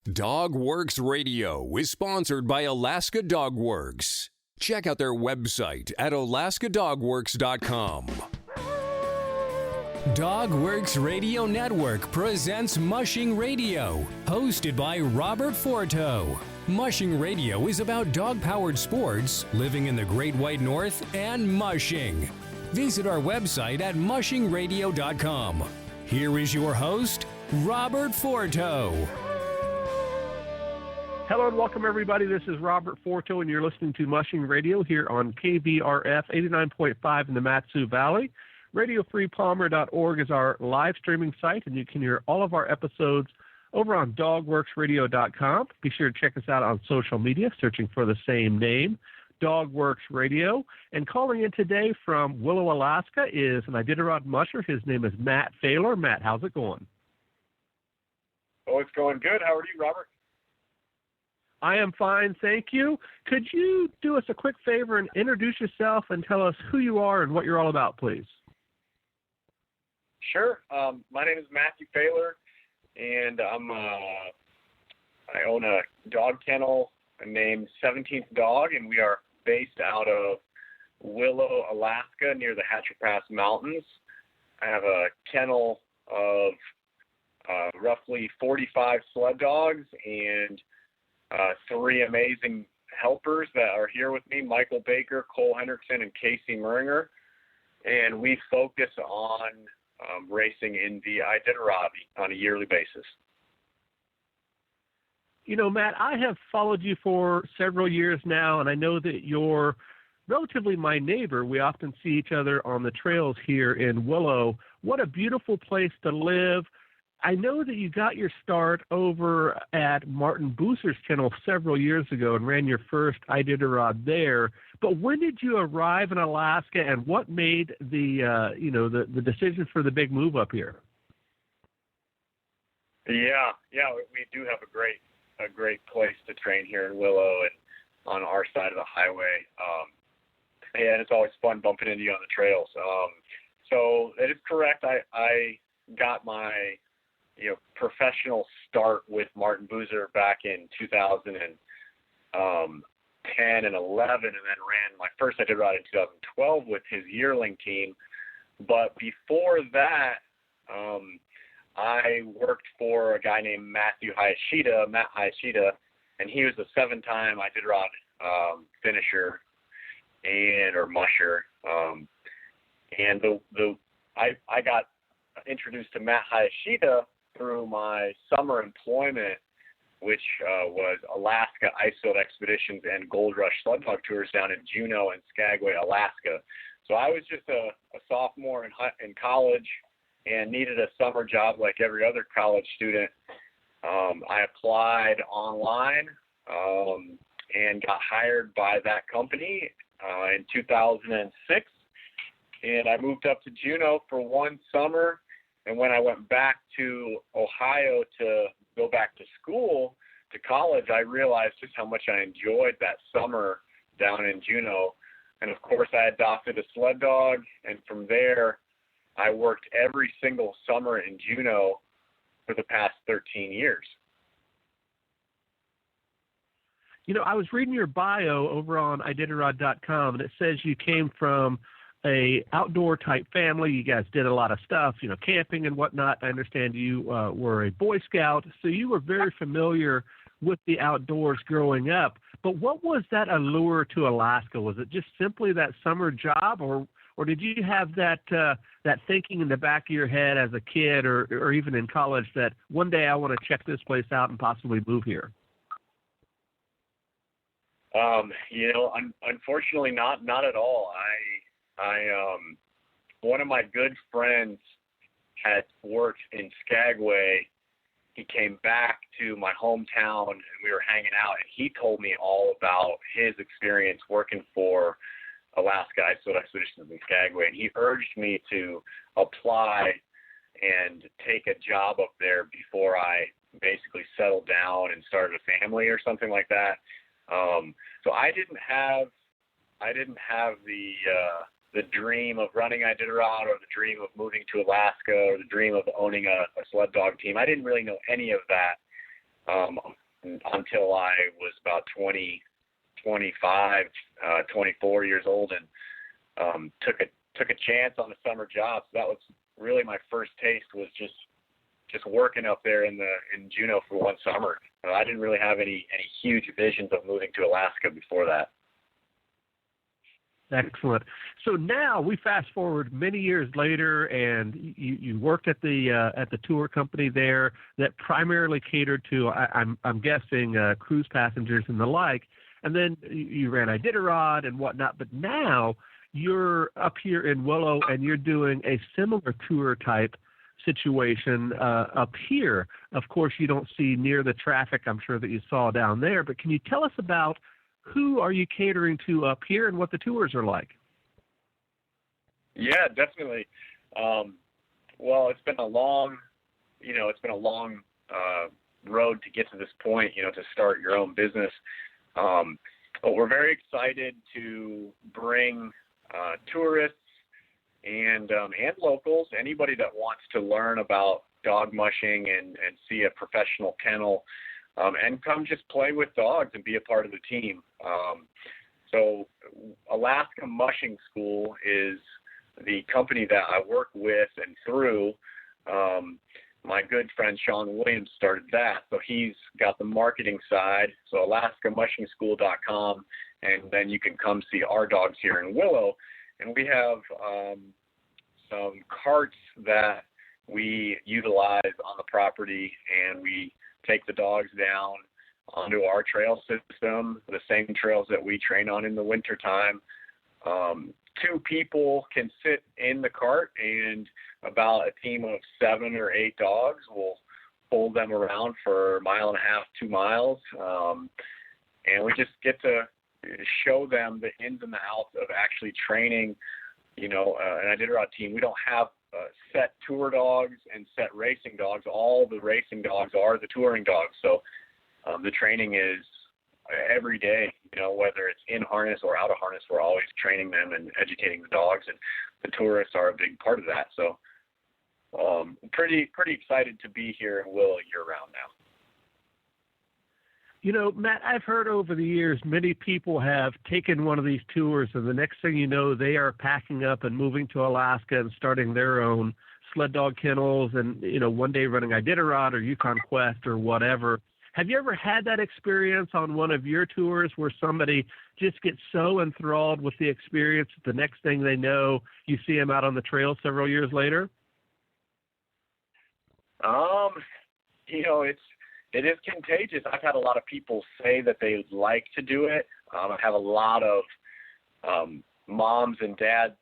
DogWorks Radio is sponsored by Alaska Dog Works. Check out their website at alaskadogworks.com. DogWorks Radio Network presents Mushing Radio, hosted by Robert Forto. Mushing Radio is about dog-powered sports, living in the Great White North, and mushing. Visit our website at mushingradio.com. Here is your host, Robert Forto. Hello and welcome, everybody. This is Robert Forto, and you're listening to Mushing Radio here on KVRF 89.5 in the Mat-Su Valley. RadioFreePalmer.org is our live streaming site, and you can hear all of our episodes over on DogWorksRadio.com. Be sure to check us out on social media, searching for the same name, DogWorks Radio. And calling in today from Willow, Alaska is an Iditarod musher. His name is Matt Failor. Matt, how's it going? Oh, it's going good. How are you, Robert? I am fine, thank you. Could you do us a quick favor and introduce yourself and tell us who you are and what you're all about, please? Sure. My name is Matthew Failor, and I own a dog kennel named 17th Dog, and we are based out of Willow, Alaska, near the Hatcher Pass Mountains. I have a kennel of roughly 45 sled dogs and three amazing helpers that are here with me, Michael Baker, Cole Hendrickson, and Casey Muringer. And we focus on racing in the Iditarod on a yearly basis. You know, Matt, I have followed you for several years now, and I know that you're relatively my neighbor. We often see each other on the trails here in Willow. What a beautiful place to live. I know that you got your start over at Martin Booser's kennel several years ago and ran your first Iditarod there. But when did you arrive in Alaska, and what made the decision for the big move up here? Yeah, we do have a great place to train here in Willow and on our side of the highway. And it's always fun bumping into you on the trails. So it is correct. I got my professional start with Martin Booser back in 2010 and 11, and then ran my first Iditarod in 2012 with his yearling team. But before that, I worked for a guy named Matt Hayashida, and he was a 7-time Iditarod finisher or musher. And I got introduced to Matt Hayashida through my summer employment, which was Alaska Iditarod Expeditions and Gold Rush Sled Dog Tours down in Juneau and Skagway, Alaska. So I was just a sophomore in college and needed a summer job like every other college student. I applied online and got hired by that company in 2006. And I moved up to Juneau for one summer. And when I went back to Ohio to go back to school, to college, I realized just how much I enjoyed that summer down in Juneau. And, of course, I adopted a sled dog. And from there, I worked every single summer in Juneau for the past 13 years. You know, I was reading your bio over on Iditarod.com, and it says you came from a outdoor type family. You guys did a lot of stuff, camping and whatnot. I understand you were a Boy Scout, so you were very familiar with the outdoors growing up. But what was that allure to Alaska? Was it just simply that summer job, or did you have that thinking in the back of your head as a kid or even in college that one day I want to check this place out and possibly move here? Unfortunately, not at all. One of my good friends had worked in Skagway. He came back to my hometown and we were hanging out, and he told me all about his experience working for Alaska Iditarod Expeditions in Skagway, and he urged me to apply and take a job up there before I basically settled down and started a family or something like that. So I didn't have the dream of running Iditarod or the dream of moving to Alaska or the dream of owning a sled dog team. I didn't really know any of that. until I was about 25, 24 years old, and took a chance on a summer job. So that was really my first taste, was just working up there in Juneau for one summer. I didn't really have any huge visions of moving to Alaska before that. Excellent. So now we fast forward many years later, and you worked at the tour company there that primarily catered to, I'm guessing, cruise passengers and the like. And then you ran Iditarod and whatnot. But now you're up here in Willow, and you're doing a similar tour type situation up here. Of course, you don't see near the traffic, I'm sure, that you saw down there. But can you tell us about who are you catering to up here and what the tours are like? Yeah, definitely. Well, it's been a long road to get to this point, to start your own business. But we're very excited to bring tourists and locals, anybody that wants to learn about dog mushing and see a professional kennel, and come just play with dogs and be a part of the team. So Alaska Mushing School is the company that I work with and through. My good friend Sean Williams started that. So he's got the marketing side. So alaskamushingschool.com, and then you can come see our dogs here in Willow. And we have some carts that we utilize on the property, and we take the dogs down onto our trail system, the same trails that we train on in the wintertime. 2 people can sit in the cart, and about a team of 7 or 8 dogs will pull them around for a mile and a half, 2 miles. And we just get to show them the ins and the outs of actually training, an Iditarod team. We don't have set tour dogs and set racing dogs. All the racing dogs are the touring dogs. So the training is every day, whether it's in harness or out of harness, we're always training them and educating the dogs, and the tourists are a big part of that. So pretty excited to be here in Willow year round now. Matt, I've heard over the years many people have taken one of these tours, and the next thing you know, they are packing up and moving to Alaska and starting their own sled dog kennels, and one day running Iditarod or Yukon Quest or whatever. Have you ever had that experience on one of your tours where somebody just gets so enthralled with the experience that the next thing they know, you see them out on the trail several years later? It is contagious. I've had a lot of people say that they would like to do it. I have a lot of moms and dads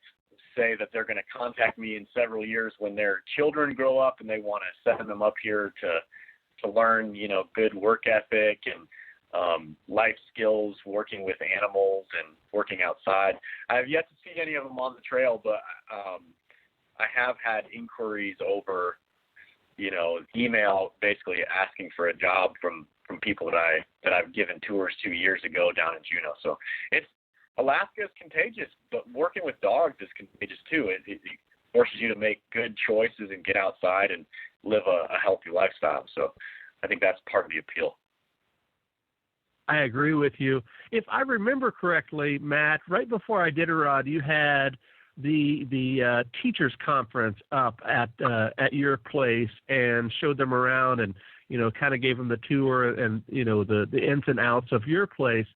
say that they're going to contact me in several years when their children grow up and they want to send them up here to learn, good work ethic and life skills, working with animals and working outside. I have yet to see any of them on the trail, but I have had inquiries over, email basically asking for a job from people that I've given tours 2 years ago down in Juneau. So Alaska is contagious, but working with dogs is contagious too. It forces you to make good choices and get outside and live a healthy lifestyle. So I think that's part of the appeal. I agree with you. If I remember correctly, Matt, right before Iditarod, you had the teachers conference up at your place and showed them around and kind of gave them the tour and the ins and outs of your place.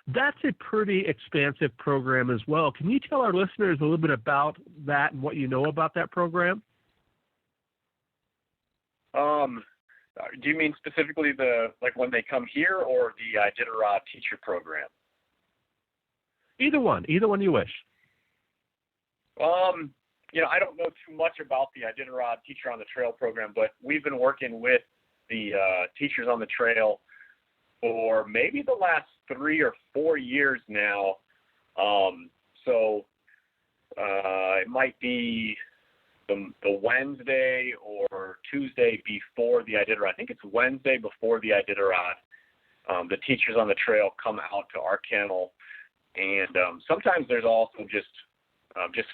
That's a pretty expansive program as well. Can you tell our listeners a little bit about that and what you know about that program? Do you mean specifically when they come here, or the Iditarod teacher program? Either one you wish. I don't know too much about the Iditarod Teacher on the Trail program, but we've been working with the teachers on the trail for maybe the last 3 or 4 years now. So it might be the Wednesday or Tuesday before the Iditarod. I think it's Wednesday before the Iditarod. The teachers on the trail come out to our kennel, and sometimes there's also just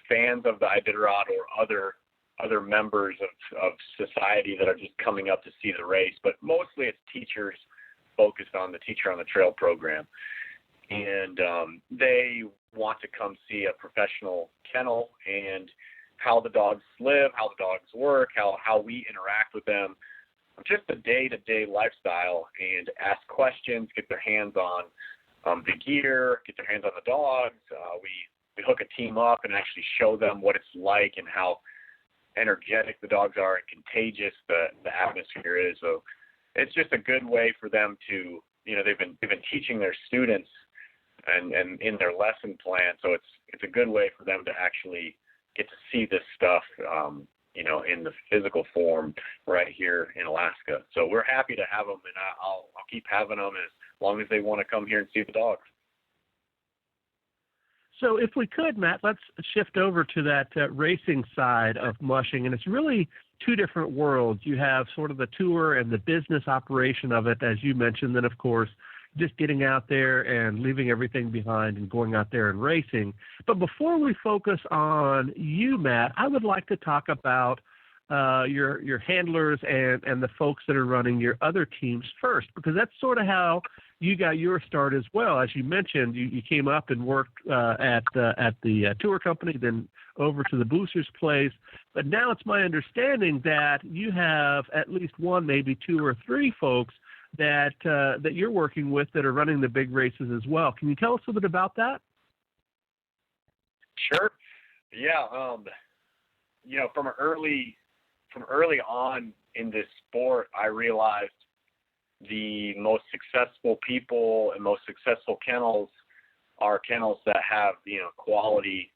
fans of the Iditarod or other members of society that are just coming up to see the race. But mostly it's teachers focused on the Teacher on the Trail program. And they want to come see a professional kennel and how the dogs live, how the dogs work, how we interact with them, just the day-to-day lifestyle, and ask questions, get their hands on the gear, get their hands on the dogs. We hook a team up and actually show them what it's like and how energetic the dogs are and contagious the atmosphere is. So it's just a good way for them to, they've been teaching their students and in their lesson plan. So it's a good way for them to actually get to see this stuff, in the physical form right here in Alaska. So we're happy to have them, and I'll keep having them as long as they want to come here and see the dogs. So if we could, Matt, let's shift over to that racing side of mushing, and it's really two different worlds. You have sort of the tour and the business operation of it, as you mentioned, then, of course, just getting out there and leaving everything behind and going out there and racing. But before we focus on you, Matt, I would like to talk about your handlers and the folks that are running your other teams first, because that's sort of how you got your start as well. As you mentioned, you came up and worked at the tour company, then over to the Booster's place. But now it's my understanding that you have at least one, maybe two or three folks that you're working with that are running the big races as well. Can you tell us a bit about that? Sure. Yeah. From early on in this sport, I realized the most successful people and most successful kennels are kennels that have, quality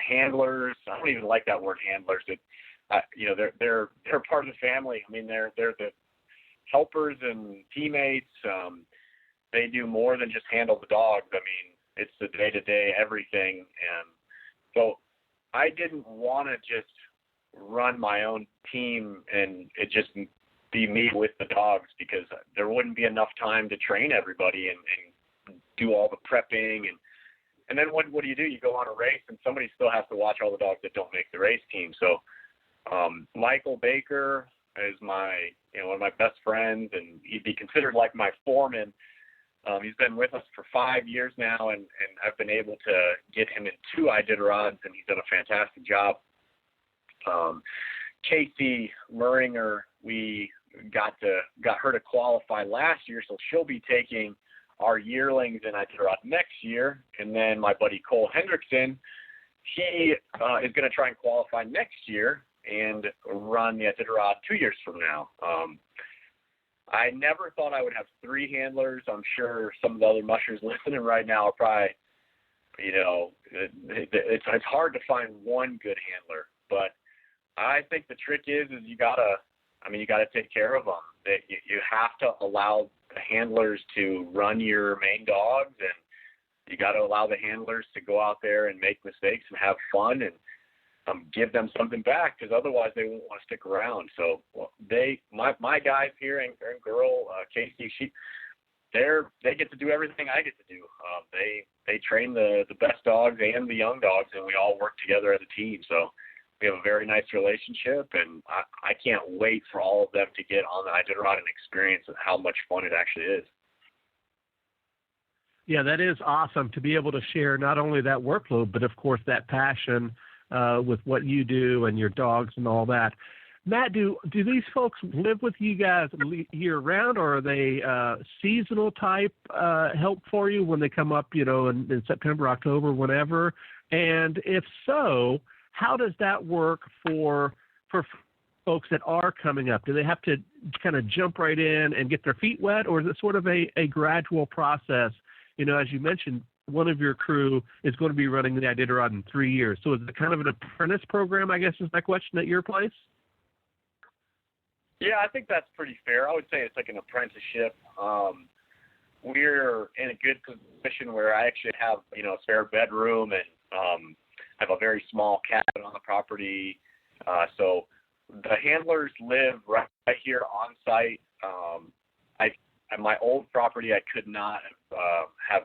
handlers. I don't even like that word, handlers. They're part of the family. I mean, they're the helpers and teammates. They do more than just handle the dogs. I mean, it's the day-to-day everything. And so I didn't want to just run my own team and it just be me with the dogs, because there wouldn't be enough time to train everybody and do all the prepping. And then what do? You go on a race and somebody still has to watch all the dogs that don't make the race team. So Michael Baker is one of my best friends, and he'd be considered like my foreman. He's been with us for 5 years now, and I've been able to get him in 2 Iditarods, and he's done a fantastic job. Casey Muringer, we got her to qualify last year, so she'll be taking our yearlings in Iditarod next year. And then my buddy Cole Hendrickson, he is going to try and qualify next year and run the Iditarod 2 years from now. I never thought I would have 3 handlers. I'm sure some of the other mushers listening right now are probably, it's hard to find one good handler. But I think the trick is you gotta take care of them. You have to allow the handlers to run your main dogs, and you got to allow the handlers to go out there and make mistakes and have fun and give them something back, because otherwise they won't want to stick around. So my guys here and girl, Casey, they get to do everything I get to do. They train the best dogs and the young dogs, and we all work together as a team. So we have a very nice relationship, and I can't wait for all of them to get on the Iditarod and experience how much fun it actually is. Yeah, that is awesome to be able to share not only that workload, but of course that passion with what you do and your dogs and all that. Matt, do these folks live with you guys year round, or are they seasonal type help for you when they come up, in September, October, whenever? And if so, how does that work for folks that are coming up? Do they have to kind of jump right in and get their feet wet, or is it sort of a gradual process? As you mentioned, one of your crew is going to be running the Iditarod in 3 years. So is it kind of an apprentice program, I guess is my question, at your place? Yeah, I think that's pretty fair. I would say it's like an apprenticeship. We're in a good position where I actually have, a spare bedroom, and I have a very small cabin on the property. So the handlers live right here on site. At my old property, I could not have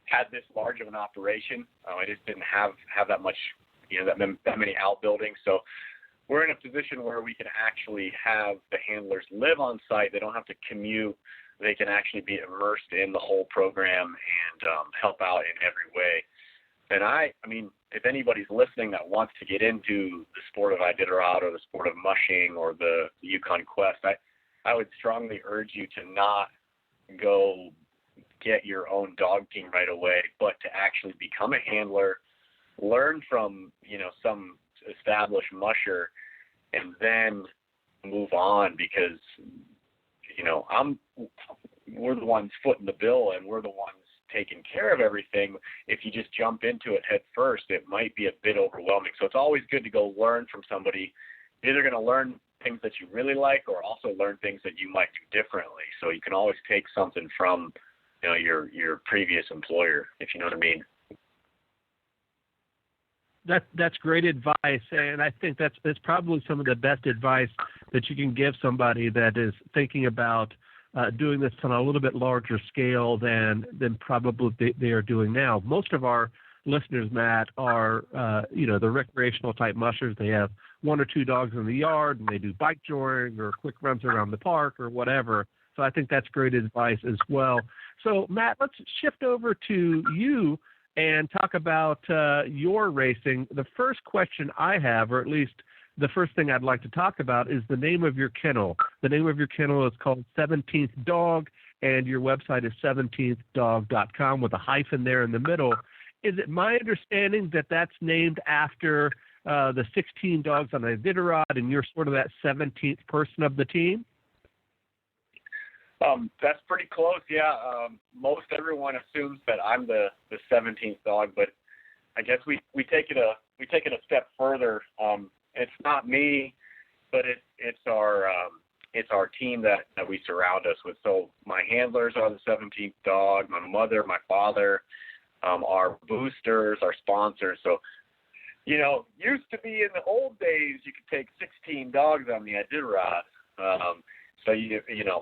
had this large of an operation. I just didn't have that much, that many outbuildings. So we're in a position where we can actually have the handlers live on site. They don't have to commute they can actually be immersed in the whole program and help out in every way. And I mean, if anybody's listening that wants to get into the sport of Iditarod or the sport of mushing or the Yukon Quest, I would strongly urge you to not go get your own dog team right away, but to actually become a handler, learn from, some established musher, and then move on, because, we're the ones footing the bill and we're the ones taking care of everything. If you just jump into it head first, it might be a bit overwhelming. So it's always good to go learn from somebody. You're either going to learn things that you really like or also learn things that you might do differently. So you can always take something from, your previous employer, if you know what I mean. That's great advice, and I think that's probably some of the best advice that you can give somebody that is thinking about doing this on a little bit larger scale than probably they are doing now. Most of our listeners, Matt, are the recreational type mushers. They have 1 or 2 dogs in the yard, and they do bike joring or quick runs around the park or whatever. So I think that's great advice as well. So Matt, let's shift over to you and talk about your racing. The first question I have, or at least the first thing I'd like to talk about, is the name of your kennel. The name of your kennel is called 17th Dog, and your website is 17thdog.com with a hyphen there in the middle. Is it my understanding that that's named after the 16 dogs on Iditarod, and you're sort of that 17th person of the team? That's pretty close, yeah. Most everyone assumes that I'm the 17th dog, but I guess we take it a step further. It's not me, but it's our team that we surround us with. So my handlers are the 17th dog, my mother, my father, our boosters, our sponsors. So, used to be in the old days, you could take 16 dogs on the Iditarod. So,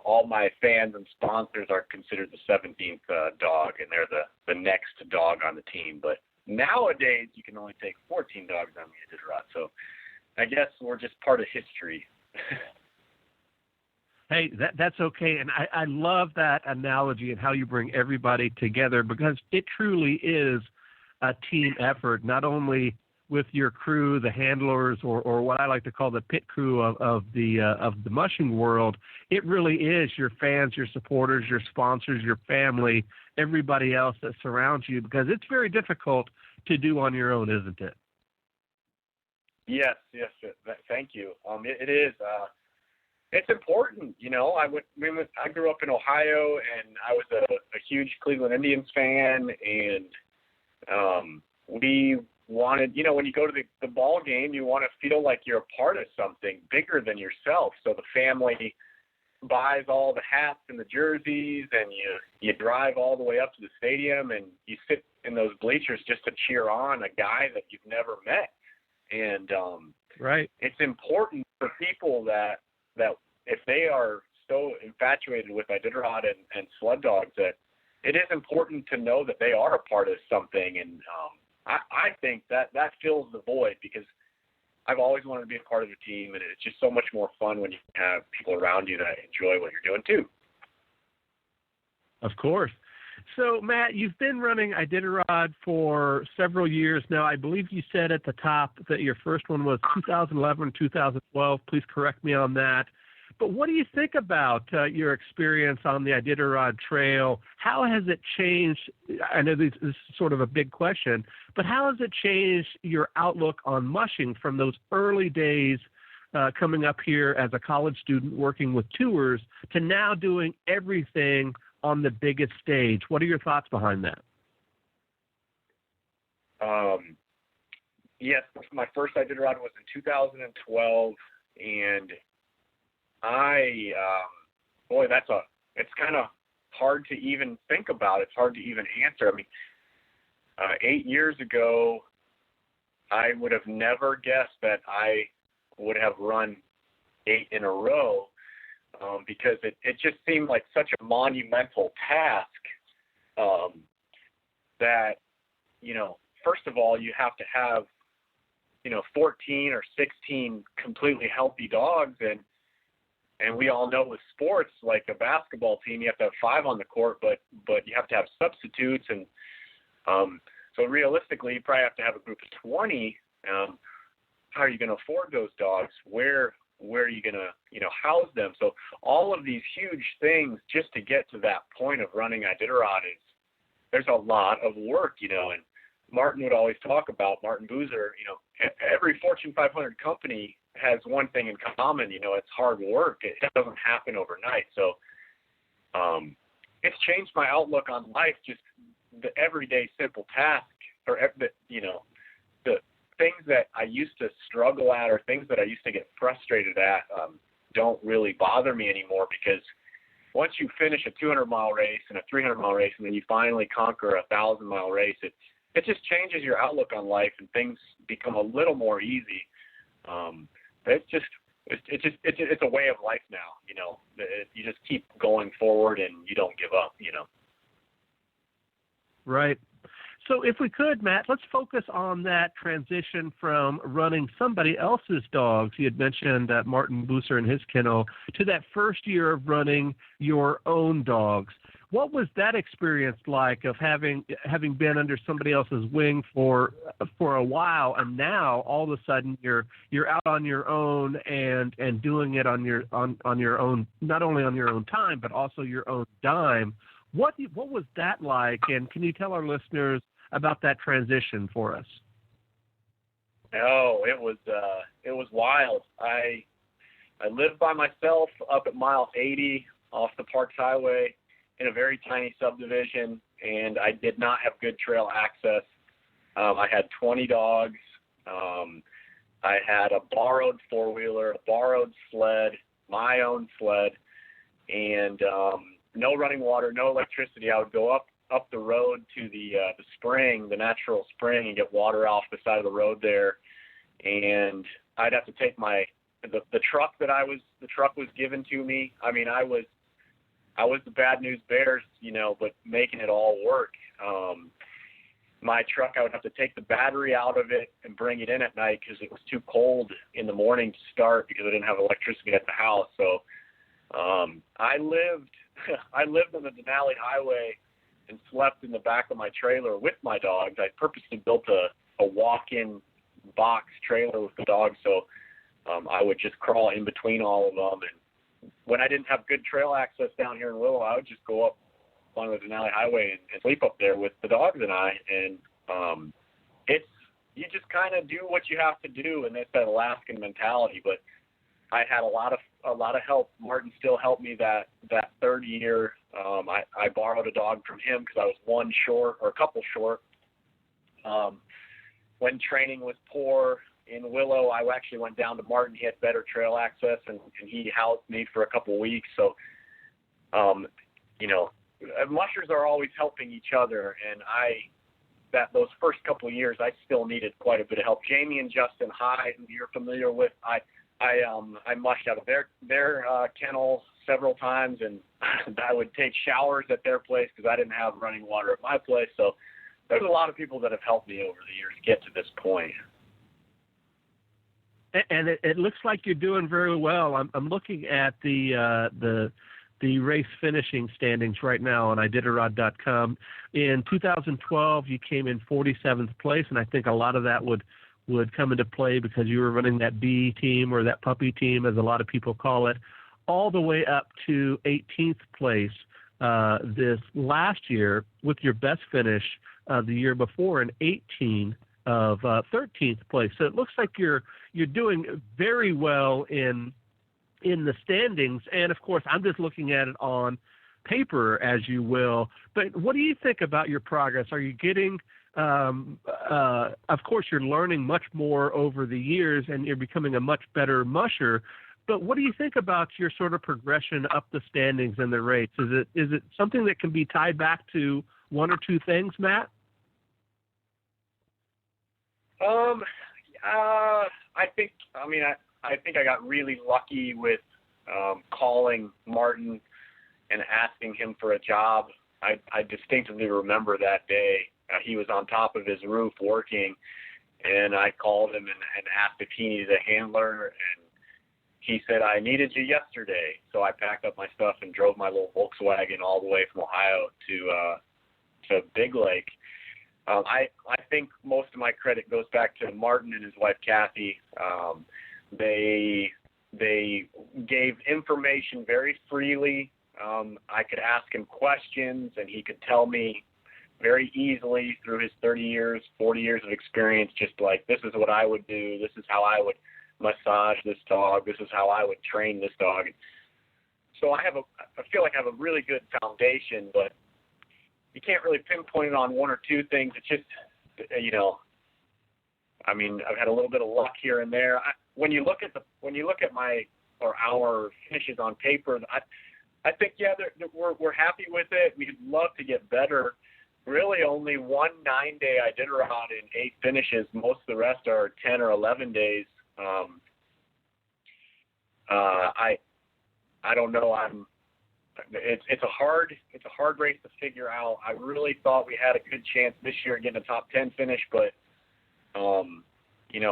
all my fans and sponsors are considered the 17th dog, and they're the next dog on the team. But nowadays, you can only take 14 dogs on the Iditarod. So I guess we're just part of history. Hey, that's okay. And I love that analogy and how you bring everybody together, because it truly is a team effort, not only with your crew, the handlers, or what I like to call the pit crew of the mushing world. It really is your fans, your supporters, your sponsors, your family, everybody else that surrounds you, because it's very difficult to do on your own, isn't it? Yes. Thank you. It is. It's important. I grew up in Ohio, and I was a huge Cleveland Indians fan, and we wanted, when you go to the ball game, you want to feel like you're a part of something bigger than yourself. So the family buys all the hats and the jerseys, and you drive all the way up to the stadium, and you sit in those bleachers just to cheer on a guy that you've never met. And right, it's important for people that if they are so infatuated with Iditarod and sled dogs, that it is important to know that they are a part of something. And I think that fills the void, because I've always wanted to be a part of a team, and it's just so much more fun when you have people around you that enjoy what you're doing too. Of course. So, Matt, you've been running Iditarod for several years now. I believe you said at the top that your first one was 2011, 2012. Please correct me on that. But what do you think about your experience on the Iditarod Trail? How has it changed? I know this is sort of a big question, but how has it changed your outlook on mushing from those early days coming up here as a college student working with tours to now doing everything on the biggest stage? What are your thoughts behind that? Yes, my first Iditarod was in 2012, and it's kind of hard to even think about. It's hard to even answer. I mean, 8 years ago, I would have never guessed that I would have run 8 in a row, because it just seemed like such a monumental task, that, first of all, you have to have, 14 or 16 completely healthy dogs, and And we all know with sports, like a basketball team, you have to have 5 on the court, but you have to have substitutes. And so realistically, you probably have to have a group of 20. How are you going to afford those dogs? Where are you going to, house them? So all of these huge things just to get to that point of running Iditarod there's a lot of work, and Martin would always talk about, Martin Boozer, every Fortune 500 company has one thing in common, it's hard work. It doesn't happen overnight. So it's changed my outlook on life, just the everyday simple task, or the things that I used to struggle at or things that I used to get frustrated at don't really bother me anymore, because once you finish a 200-mile race and a 300-mile race, and then you finally conquer a 1,000-mile race, it just changes your outlook on life, and things become a little more easy. It's a way of life now, you just keep going forward and you don't give up, Right. So if we could, Matt, let's focus on that transition from running somebody else's dogs. You had mentioned Martin Boozer and his kennel, to that first year of running your own dogs. What was that experience like of having been under somebody else's wing for a while, and now all of a sudden you're out on your own and doing it on your own, not only on your own time but also your own dime? What was that like, and can you tell our listeners about that transition for us? Oh, it was wild. I lived by myself up at mile 80 off the Parks Highway in a very tiny subdivision, and I did not have good trail access. I had 20 dogs. I had a borrowed four-wheeler, a borrowed sled, my own sled, and no running water, no electricity. I would go up the road to the spring, the natural spring, and get water off the side of the road there. And I'd have to take the truck the truck was given to me. I mean, I was the bad news bears, but making it all work. My truck, I would have to take the battery out of it and bring it in at night because it was too cold in the morning to start because I didn't have electricity at the house. So I lived on the Denali Highway and slept in the back of my trailer with my dogs. I purposely built a walk-in box trailer with the dogs, so I would just crawl in between all of them. And when I didn't have good trail access down here in Willow, I would just go up on the Denali Highway and sleep up there with the dogs and I. And you just kind of do what you have to do, and it's that Alaskan mentality. But I had a lot of help. Martin still helped me that third year. I borrowed a dog from him because I was a couple short. When training was poor in Willow, I actually went down to Martin. He had better trail access, and he housed me for a couple weeks. So, mushers are always helping each other, and those first couple of years, I still needed quite a bit of help. Jamie and Justin Hyde, who you're familiar with, I mushed out of their kennel several times, and I would take showers at their place because I didn't have running water at my place. So there's a lot of people that have helped me over the years get to this point. And it looks like you're doing very well. I'm looking at the race finishing standings right now on Iditarod.com. In 2012, you came in 47th place, and I think a lot of that would come into play because you were running that B team, or that puppy team, as a lot of people call it, all the way up to 18th place this last year, with your best finish the year before in 18 of 13th place. So it looks like you're doing very well in the standings. And of course, I'm just looking at it on paper, as you will. But what do you think about your progress? Are you getting of course, you're learning much more over the years, and you're becoming a much better musher. But what do you think about your sort of progression up the standings and the rates? Is it something that can be tied back to one or two things, Matt? I think I got really lucky with calling Martin and asking him for a job. I distinctly remember that day. He was on top of his roof working, and I called him and asked if he needed a handler, he said, I needed you yesterday. So I packed up my stuff and drove my little Volkswagen all the way from Ohio to Big Lake. I think most of my credit goes back to Martin and his wife, Kathy. They gave information very freely. I could ask him questions, and he could tell me very easily through his 40 years of experience, just like, this is what I would do. This is how I would massage this dog. This is how I would train this dog. So I feel like I have a really good foundation, but you can't really pinpoint it on one or two things. It's just, I've had a little bit of luck here and there. When you look at our finishes on paper, I think, we're happy with it. We'd love to get better. Really only one 9-day Iditarod and 8 finishes. Most of the rest are 10 or 11 days. I don't know. It's a hard race to figure out. I really thought we had a good chance this year of getting a top 10 finish, but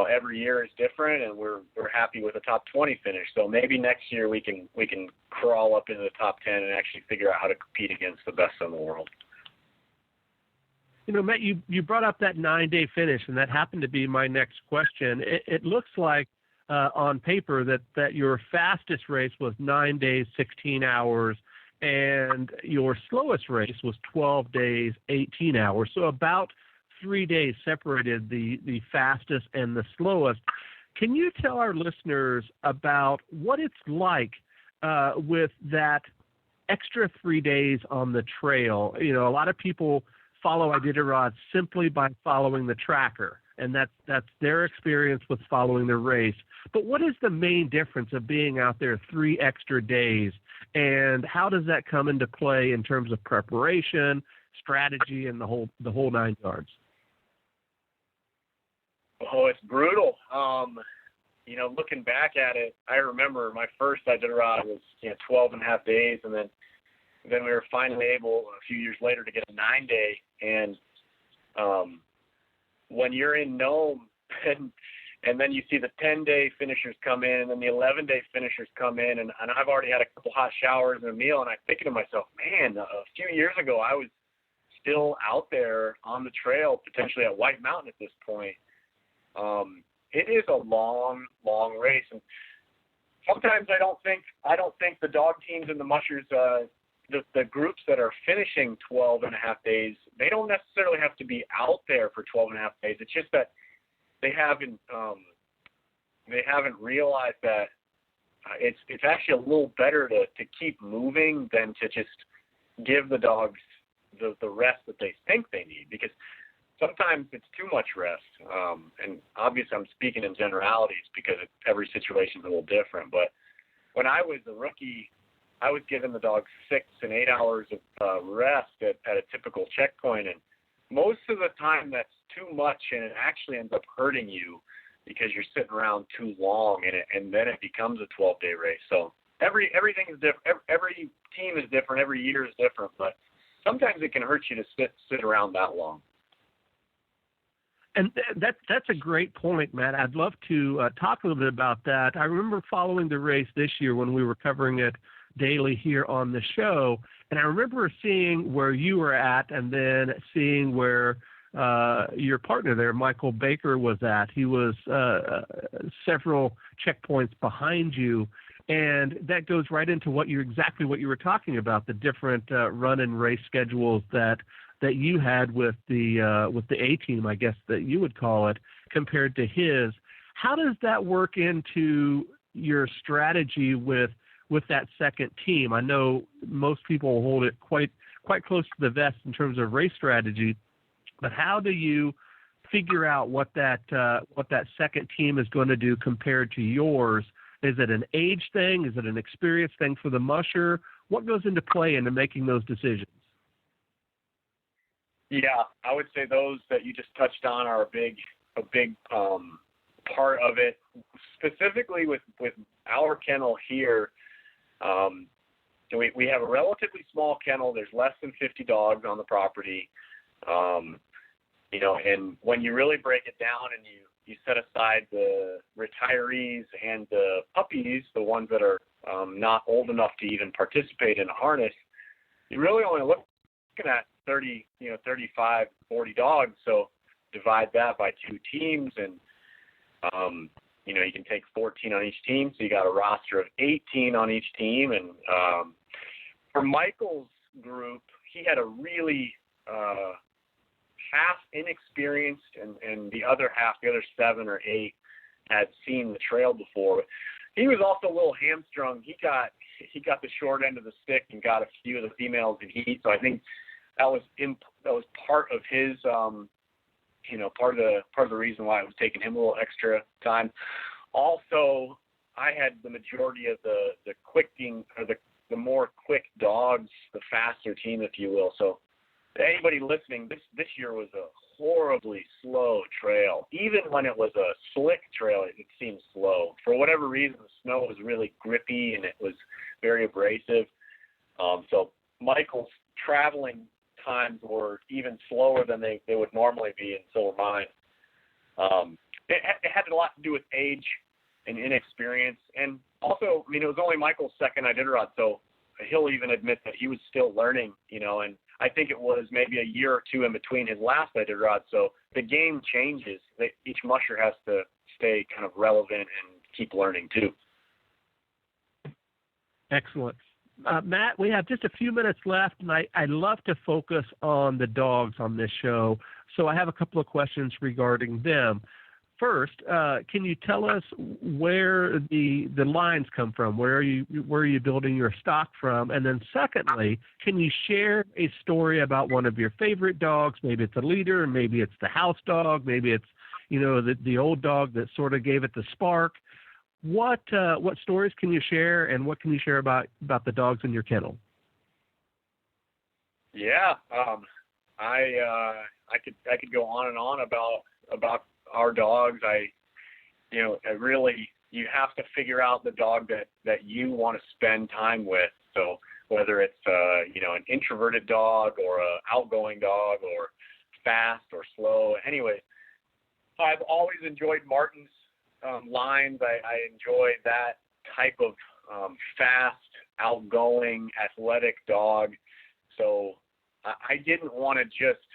every year is different, and we're happy with a top 20 finish. So maybe next year we can crawl up into the top 10 and actually figure out how to compete against the best in the world. Matt, you brought up that 9-day finish, and that happened to be my next question. It looks like on paper that your fastest race was 9 days, 16 hours, and your slowest race was 12 days, 18 hours. So about 3 days separated the fastest and the slowest. Can you tell our listeners about what it's like with that extra 3 days on the trail? A lot of people follow Iditarod simply by following the tracker, and that's their experience with following the race. But what is the main difference of being out there 3 extra days, and how does that come into play in terms of preparation, strategy, and the whole 9 yards? Oh, it's brutal. Looking back at it, I remember my first Iditarod was 12 and a half days, and then we were finally able a few years later to get a 9-day. And when you're in Nome and then you see the 10-day finishers come in and then the 11-day finishers come in, and I've already had a couple hot showers and a meal, and I'm thinking to myself, man, a few years ago I was still out there on the trail, potentially at White Mountain at this point. It is a long, long race, and sometimes I don't think the dog teams and the mushers, the groups that are finishing 12 and a half days, they don't necessarily have to be out there for 12 and a half days. It's just that they haven't realized that it's actually a little better to keep moving than to just give the dogs the rest that they think they need, because sometimes it's too much rest. And obviously I'm speaking in generalities because every situation is a little different. But when I was a rookie, I was giving the dogs 6 and 8 hours of rest at a typical checkpoint. And most of the time that's too much, and it actually ends up hurting you because you're sitting around too long, and then it becomes a 12-day race. So everything is different. Every team is different. Every year is different. But sometimes it can hurt you to sit around that long. And that's a great point, Matt. I'd love to talk a little bit about that. I remember following the race this year when we were covering it daily here on the show, and I remember seeing where you were at and then seeing where your partner there, Michael Baker, was at. He was several checkpoints behind you, and that goes right into exactly what you were talking about, the different run and race schedules that you had with the A-team, I guess that you would call it, compared to his. How does that work into your strategy with that second team? I know most people hold it quite close to the vest in terms of race strategy, but how do you figure out what that second team is going to do compared to yours? Is it an age thing? Is it an experience thing for the musher? What goes into play into making those decisions? Yeah, I would say those that you just touched on are a big part of it. Specifically with our kennel here, we have a relatively small kennel. There's less than 50 dogs on the property. And when you really break it down and you set aside the retirees and the puppies, the ones that are not old enough to even participate in a harness, you really only looking at 30, 35, 40 dogs. So divide that by 2 teams, and you can take 14 on each team. So you got a roster of 18 on each team. And for Michael's group, he had a really half inexperienced, and the other half, the other 7 or 8, had seen the trail before. He was also a little hamstrung. He got the short end of the stick and got a few of the females in heat. So I think that was part of his, part of the reason why it was taking him a little extra time. Also, I had the majority of the quicking, or the more quick dogs, the faster team, if you will. So anybody listening, this year was a horribly slow trail. Even when it was a slick trail, it seemed slow. For whatever reason, the snow was really grippy and it was very abrasive. So Michael's traveling times were even slower than they would normally be, and so were mine. It had a lot to do with age and inexperience. And also, it was only Michael's second Iditarod, so he'll even admit that he was still learning, and I think it was maybe a year or 2 in between his last Iditarod. So the game changes. Each musher has to stay kind of relevant and keep learning too. Excellent. Matt, we have just a few minutes left, and I love to focus on the dogs on this show. So I have a couple of questions regarding them. First, can you tell us where the lines come from? Where are you building your stock from? And then secondly, can you share a story about one of your favorite dogs? Maybe it's a leader, maybe it's the house dog, maybe it's the old dog that sort of gave it the spark. What stories can you share, and what can you share about the dogs in your kennel? Yeah, I could go on and on about our dogs. You have to figure out the dog that you want to spend time with. So whether it's an introverted dog or an outgoing dog or fast or slow. Anyway, I've always enjoyed Martin's lines. I enjoy that type of fast, outgoing, athletic dog. So I didn't want to just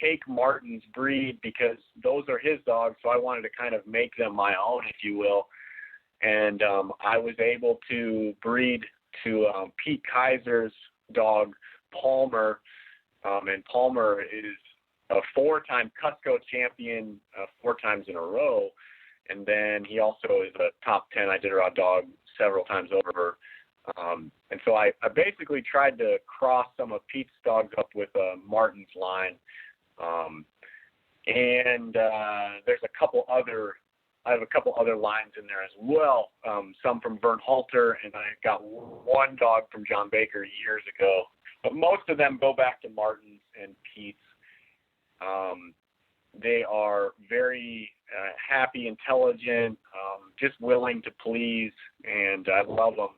take Martin's breed because those are his dogs, so I wanted to kind of make them my own, if you will. And I was able to breed to Pete Kaiser's dog, Palmer, and Palmer is a 4-time Cusco champion 4 times in a row, and then he also is a top 10 Iditarod dog several times over. And so I basically tried to cross some of Pete's dogs up with Martin's line. And there's I have a couple other lines in there as well. Some from Vern Halter, and I got one dog from John Baker years ago. But most of them go back to Martin's and Pete's. They are very happy, intelligent, just willing to please, and I love them.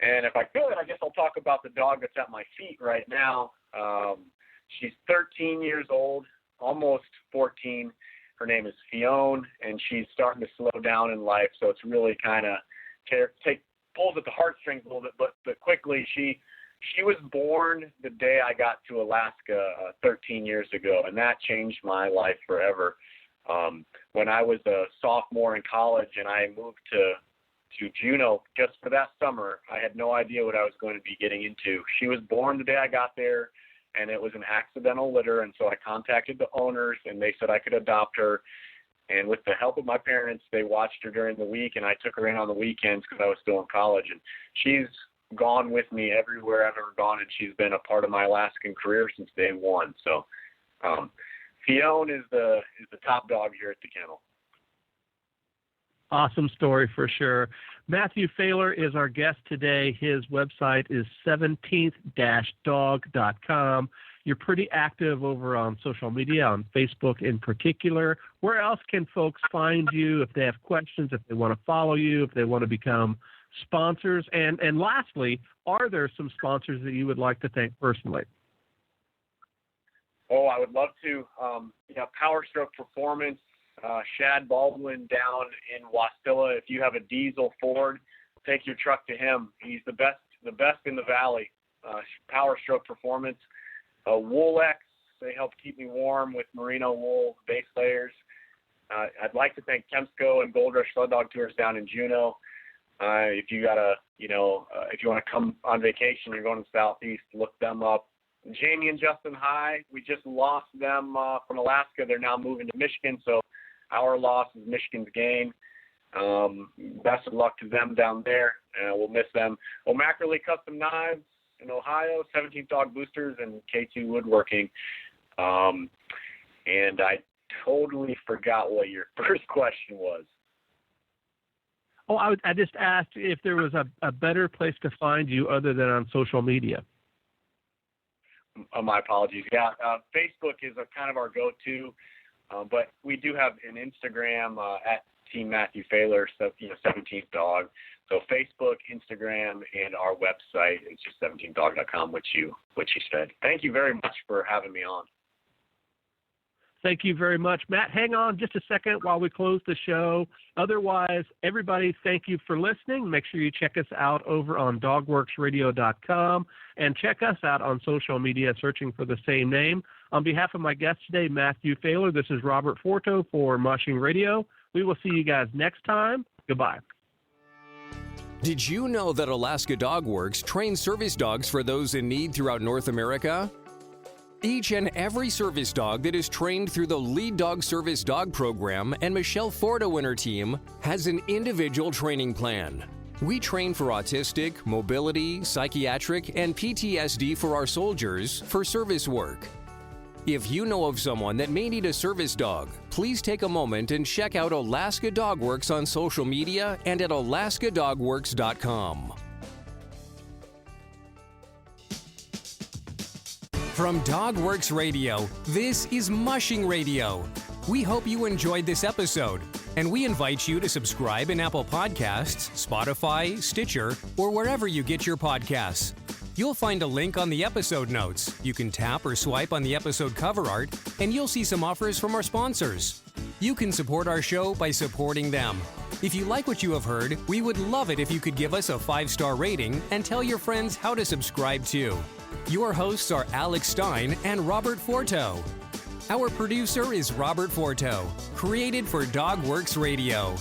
And if I could, I guess I'll talk about the dog that's at my feet right now. She's 13 years old, almost 14. Her name is Fiona, and she's starting to slow down in life, so it's really kind of pulls at the heartstrings a little bit, but quickly she was born the day I got to Alaska 13 years ago, and that changed my life forever. When I was a sophomore in college and I moved to Juneau just for that summer, I had no idea what I was going to be getting into. She was born the day I got there, and it was an accidental litter, and so I contacted the owners, and they said I could adopt her. And with the help of my parents, they watched her during the week, and I took her in on the weekends because I was still in college. And she's gone with me everywhere I've ever gone, and she's been a part of my Alaskan career since day one. So Fiona is the top dog here at the kennel. Awesome story for sure. Matthew Failor is our guest today. His website is 17th-dog.com. You're pretty active over on social media, on Facebook in particular. Where else can folks find you if they have questions, if they want to follow you, if they want to become sponsors? And lastly, are there some sponsors that you would like to thank personally? Oh, I would love to. Power Stroke Performance Shad Baldwin down in Wasilla. If you have a diesel Ford, take your truck to him. He's the best in the valley. Power stroke performance. Woolex, they help keep me warm with merino wool base layers. I'd like to thank Kemsco and Gold Rush Sled Dog Tours down in Juneau. If you if you want to come on vacation, you're going to the Southeast, look them up. Jamie and Justin High, we just lost them from Alaska. They're now moving to Michigan, so our loss is Michigan's gain. Best of luck to them down there. We'll miss them. O'Mackerly Custom Knives in Ohio, 17th Dog Boosters, and K2 Woodworking. And I totally forgot what your first question was. Oh, I just asked if there was a better place to find you other than on social media. My apologies. Yeah, Facebook is a kind of our go-to, but we do have an Instagram at Team Matthew Failor, 17th Dog. So Facebook, Instagram, and our website is just 17thdog.com, which you said. Thank you very much for having me on. Thank you very much. Matt, hang on just a second while we close the show. Otherwise, everybody, thank you for listening. Make sure you check us out over on dogworksradio.com and check us out on social media searching for the same name. On behalf of my guest today, Matthew Failor, this is Robert Forto for Mushing Radio. We will see you guys next time. Goodbye. Did you know that Alaska Dog Works trains service dogs for those in need throughout North America? Each and every service dog that is trained through the Lead Dog Service Dog Program and Michelle Forto and her team has an individual training plan. We train for autistic, mobility, psychiatric, and PTSD for our soldiers for service work. If you know of someone that may need a service dog, please take a moment and check out Alaska Dog Works on social media and at alaskadogworks.com. From DogWorks Radio, this is Mushing Radio. We hope you enjoyed this episode, and we invite you to subscribe in Apple Podcasts, Spotify, Stitcher, or wherever you get your podcasts. You'll find a link on the episode notes. You can tap or swipe on the episode cover art, and you'll see some offers from our sponsors. You can support our show by supporting them. If you like what you have heard, we would love it if you could give us a 5-star rating and tell your friends how to subscribe too. Your hosts are Alex Stein and Robert Forto. Our producer is Robert Forto, created for DogWorks Radio.